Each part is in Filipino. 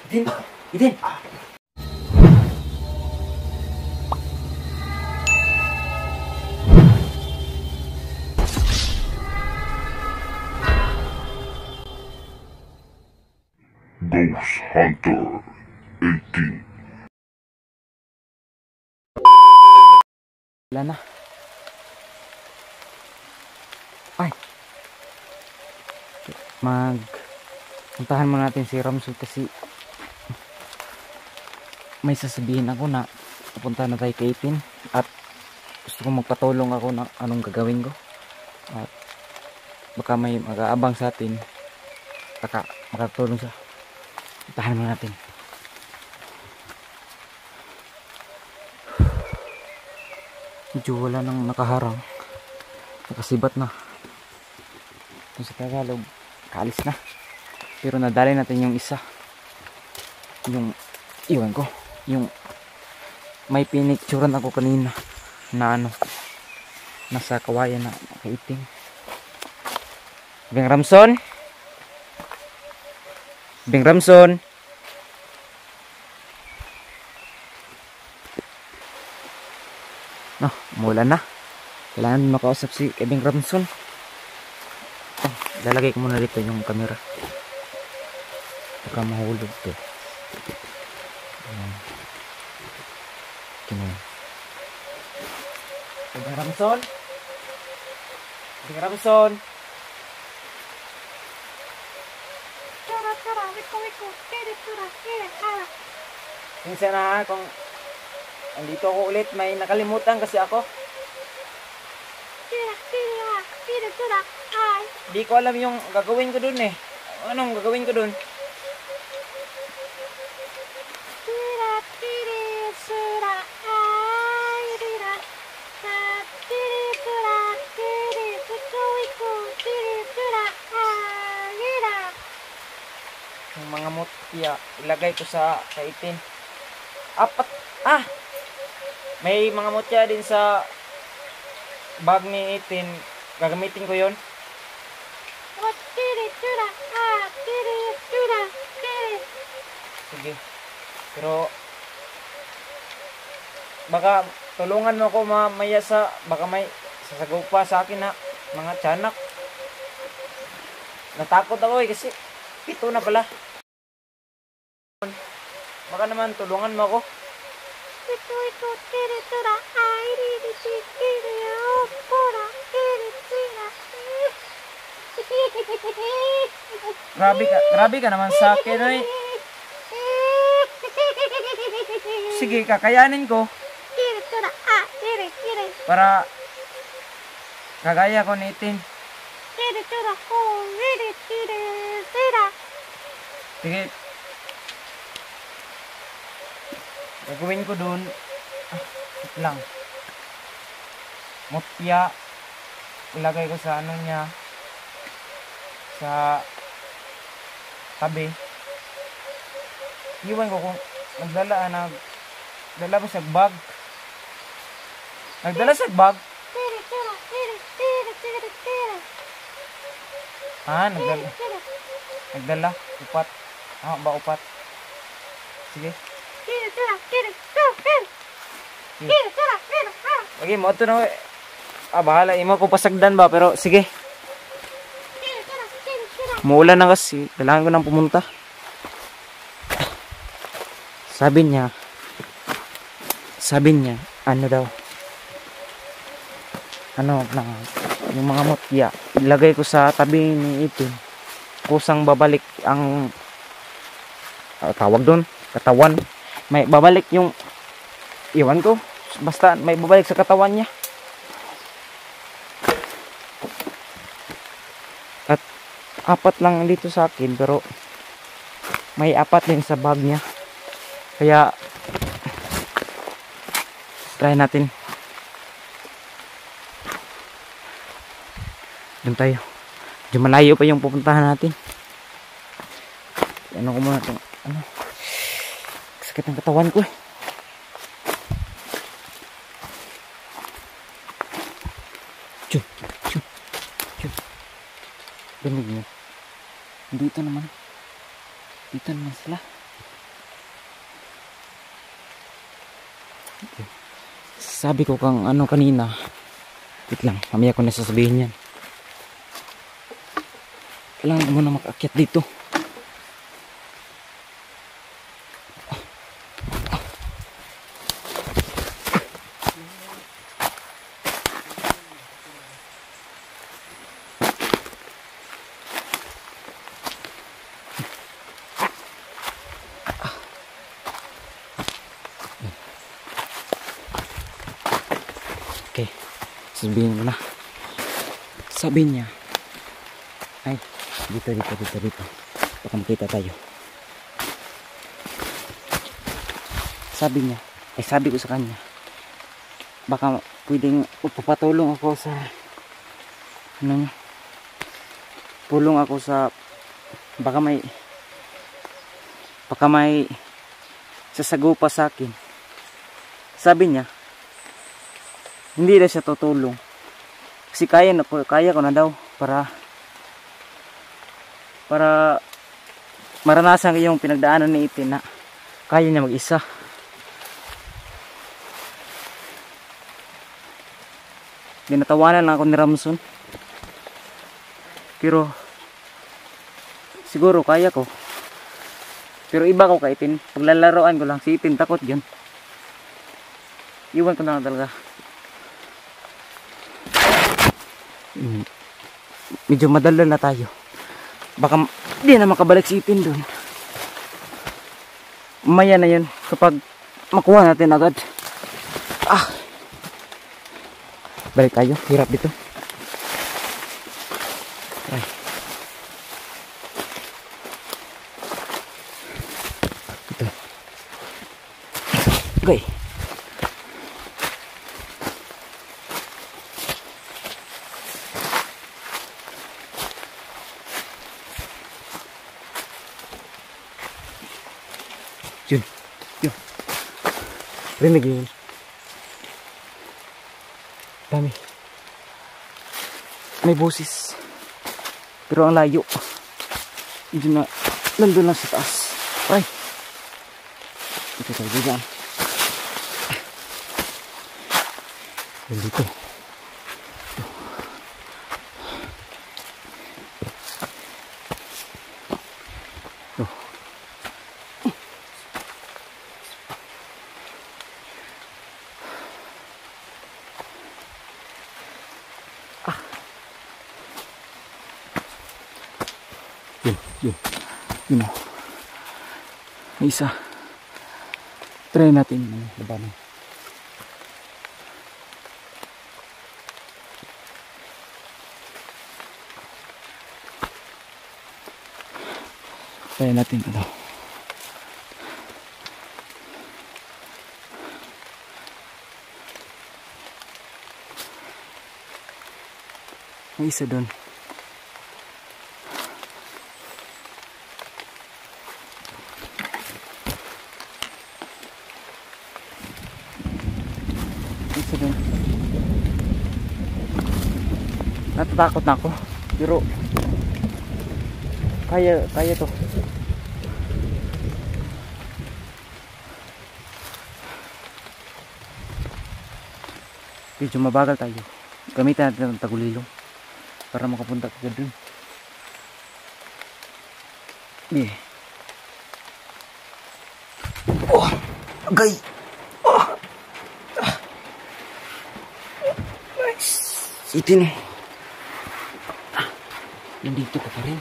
Idin! Idin! Ghost Hunter 18. Wala na. Ay! Puntahan mo natin si Ramsul kasi may sasabihin ako na pupunta na tayo kay Itin at gusto ko magpatulong ako na anong gagawin ko at baka may mag-aabang sa atin, baka makatulong siya. Puntahan mo natin. Medyo wala nang nakaharang, nakasibat na. Kung sa Tagalog, kaalis na. Pero nadali natin yung isa, yung iwan ko, yung may pinicturan ako kanina na nasa kawayan na nakaiting. Bing Ramson, Bing Ramson, no, umulan na. Kailangan makausap si Bing Ramson. Lalagay ko muna dito yung camera, baka mahulog to. Bing Ramson, Bing Ramson. Minsan na kung andito ako ulit, may nakalimutan kasi ako. Di ko alam yung gagawin ko dun eh. Anong gagawin ko dun? Yung mga mutya, ilagay ko sa kaitin. Apat, may mga mutya din sa bag ni Itin. Gagamitin ko yon. Sige. Pero baka tulungan mo ako mamaya sa, baka may sasagaw pa sa akin na mga tiyanak. Natakot ako eh kasi pito na pala. Baka naman tulungan mo ako. Grabe ka naman sa akin eh. Sige, kakayanin ko. Para kagaya ko ni Itin. Sige. Gagawin ko dun. Lang. Mutya. Ilagay ko sa ano niya. Sa tabi. Iwan ko kung nagdala ba sa bag. Nagdala sa bag. Nagdala. Upat. Ba upat. Sige. Okay, mo ito na. Bahala. Imo ko pasagdan ba. Pero sige. Muulan na kasi. Kailangan ko nang pumunta. Sabi niya, ano daw, yung mga mutya, ilagay ko sa tabi ni Itin. Kusang babalik ang, tawag doon, katawan. May babalik yung, iwan ko, basta may babalik sa katawan niya. At apat lang dito sa akin, pero may apat din sa bag niya. Kaya try natin. Doon tayo. Medyo malayo pa yung pupuntahan natin. Ano ko muna itong sakit ng katawan ko eh. Chu. Dinig niyo. Dito naman sila. sabi ko kang ano kanina. Wait lang, mamaya ko na sasabihin yan. Kailangan ko muna makaakyat dito. Okay, sabihin ko na. Sabi niya, ay, dito. Baka makita tayo. Sabi niya, sabi ko sa kanya, baka pwedeng papatulong ako sa, pulong ako sa, baka may sasagupa sa akin. Sabi niya, hindi na siya tutulong. Kasi kaya ko na daw para maranasan ko yung pinagdaanan ni Itin na kaya niya mag-isa. Dinatawanan lang ako ni Ramson. Pero siguro kaya ko. Pero iba ko kay Itin. Paglalaroan ko lang si Itin, takot yun. Iwan ko na lang talaga. Medyo madala na tayo. Baka di na makabalik si Ipin doon. Maya na yun kapag makuha natin agad. Balik tayo, hirap dito. Ay. Ito. Okay. Yun. Rinig yun. Dami. May boses. Pero ang layo. Yun na. Nandun lang sa taas. Ay. Ito tayo dyan. Dito. Yun o. May isa. Try natin labanan. Try natin ito. May isa doon. Natatakot na ako pero kaya to. Medyo mabagal tayo. Gamitan natin ang tagulilong para makapunta ka dun. Yeah. Oh, agay. Nice. Itin. Nandito ka pa rin.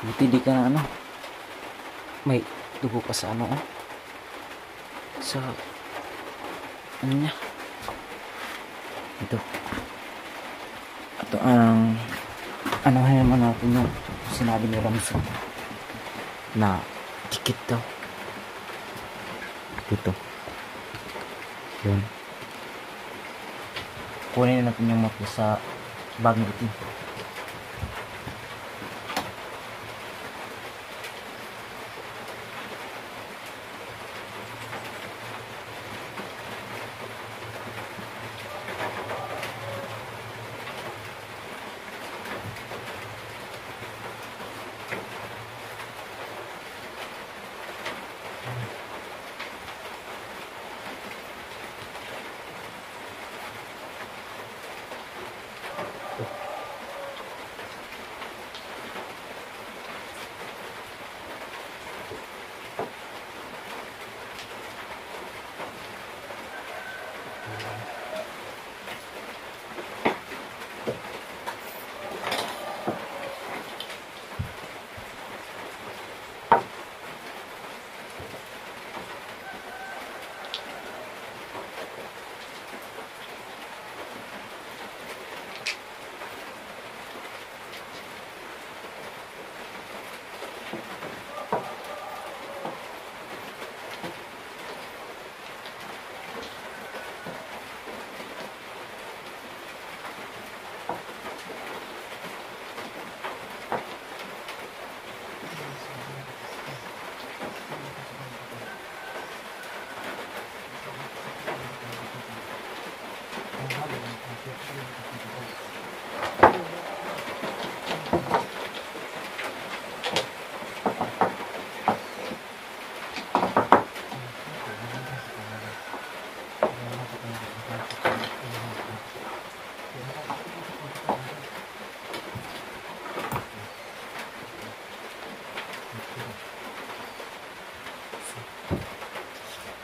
Buti di ka na ano. May dugo pa sa ano sa ano niya. Ito. Ito ang ano naman natin yung sinabi ni Ramson na tikit daw. Dito. Yun. Kunin natin yung mapya sa bag ng itim.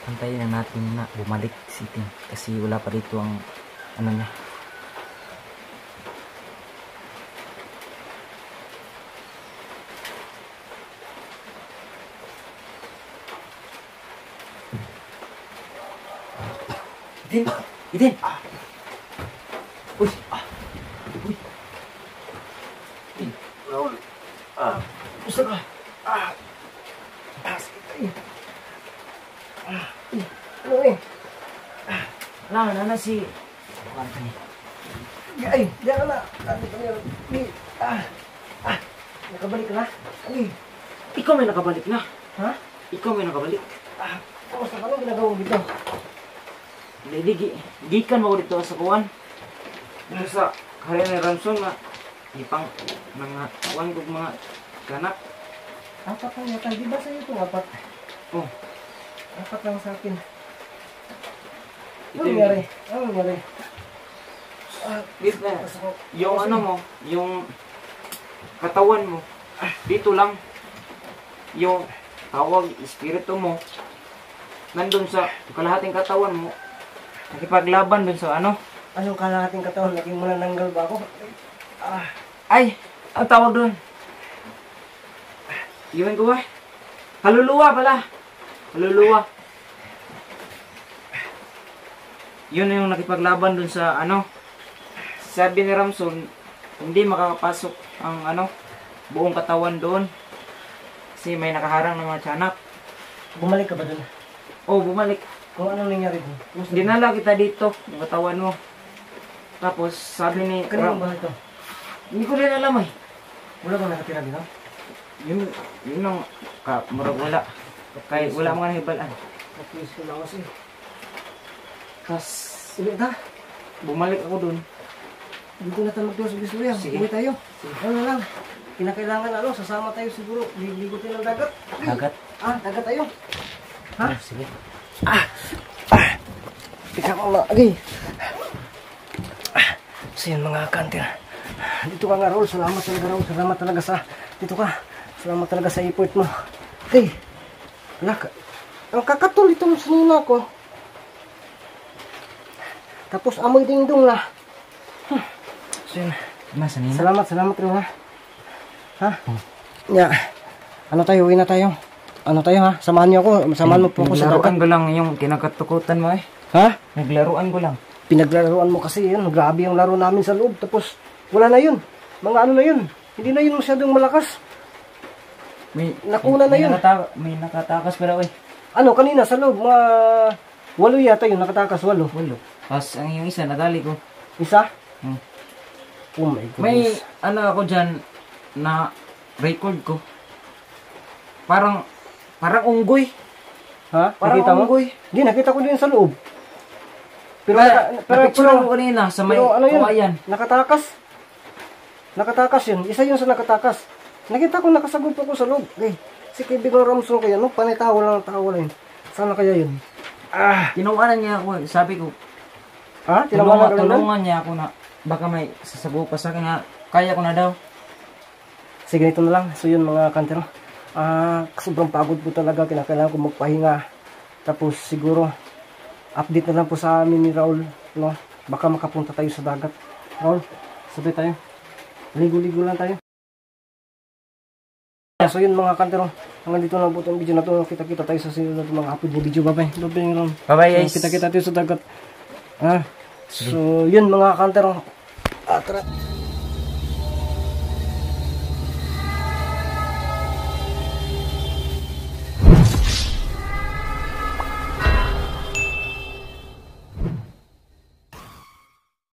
Antayin na natin na bumalik si Ting kasi wala pa dito ang ano niya. Idin! Idin! Uy! Uy! Idin! Raul! Gusto ka? Sakit tayo. Ano eh? Wala na si... Ay, diyan ka na. Nakabalik ka na? Ay. Ikaw may nakabalik na. Ha? Ikaw may nakabalik. Kamusta ka? Anong ginagawa mo dito? Gikan mo dito sa kuwan. Dito sa Karen ni Ramson na ipang mga kuwan kong mga kanak. Apat lang yata. Di ba sa'yo itong apat? Oh. Apat lang sa akin. Ano nangyari? Ano nangyari? Yung ano mo, yung katawan mo, dito lang. Yung tawag, espiritu mo, nandun sa kalahating katawan mo, nakipaglaban dun sa ano? Anong kalahating katawan? Naging manananggal ba ako? Ay! Ang tawag dun? Iwan ko ba? Kaluluwa pala! Kaluluwa. Yun yung nakipaglaban dun sa ano. Sabi ni Ramson, hindi makakapasok ang ano, buong katawan doon. Kasi may nakaharang ng mga tiyanak. Bumalik ka ba dun? Oo, bumalik. Kung anong nangyari dun? Dinala kita dito, yung katawan mo. Tapos sabi ni Kanino ba ito? Hindi ko rin alam eh. Wala bang nakatira dito? Yun ang marag wala. Kaya wala mga nahibalaan. Napulis ko lang kasi. Tapos Ulit na. bumalik ako dun. Dito na tayo magdiwas sa Bisloya. Sige. Uwi tayo. Ano lang. Kinakailangan ano, sasama tayo siguro. Ligo tayo ng dagat. Dagat? Dagat tayo. Ha? Sige. Tika ko lang. Okay. So yun mga kanter. Dito ka nga Raul. Salamat talaga Raul. Salamat talaga sa... Dito ka. Salamat talaga sa effort mo. Okay. Ang kakatol itong sinina ko. Tapos amoy dingdong na. So yun. Salamat Raul ha. Ha? Yeah. Ano tayo? Uwi na tayo. Ano tayo ha? Samahan niyo ako. Samahan mo po ako sa Naglaruan dagat. ko lang yung kinakatukutan mo eh. Ha? Naglaruan ko lang. Pinaglaruan mo kasi yun. Grabe yung laro namin sa loob. Tapos wala na yun. Mga ano na yun. Hindi na yun masyadong malakas. Nakuna na yun. May nakatakas pa daw eh. Ano kanina sa loob? Mga 8 yata yun. Nakatakas 8. Walo. Tapos ang yung isa, nadali ko. Isa? Hmm. Oh my goodness. May ano ako dyan na record ko. Parang unggoy. Ha? Parang Nakita mo? unggoy. Hindi, nakita ko din sa loob. Pero, napicture ko kanina sa may ano yun? kawayan. Nakatakas. Nakatakas yun. Isa yun sa nakatakas. Nakita ko nakasagot ako sa loob. Eh, si kaibigang Ramson kaya, no? Panay tawa lang yun. Sana kaya yun? Tinawanan niya ako. Sabi ko, Ha? Tinawanan ka lang? tulungan niya ako na baka may sasago pa sa kanya. Kaya ko na daw. Sige, ito na lang. So yun mga kantero. Sobrang pagod po talaga. Kinakailangan ko magpahinga. Tapos siguro, update na lang po sa amin ni Raul. No? Baka makapunta tayo sa dagat. Raul, sabay tayo. Ligo-ligo lang tayo. So yun mga kantero. Hanggang dito na po itong video na ito. Kita-kita tayo sa sinunod mga upload ng video. Bye-bye. Bye-bye guys. Kita-kita tayo sa dagat. So yun mga kantero. Tara.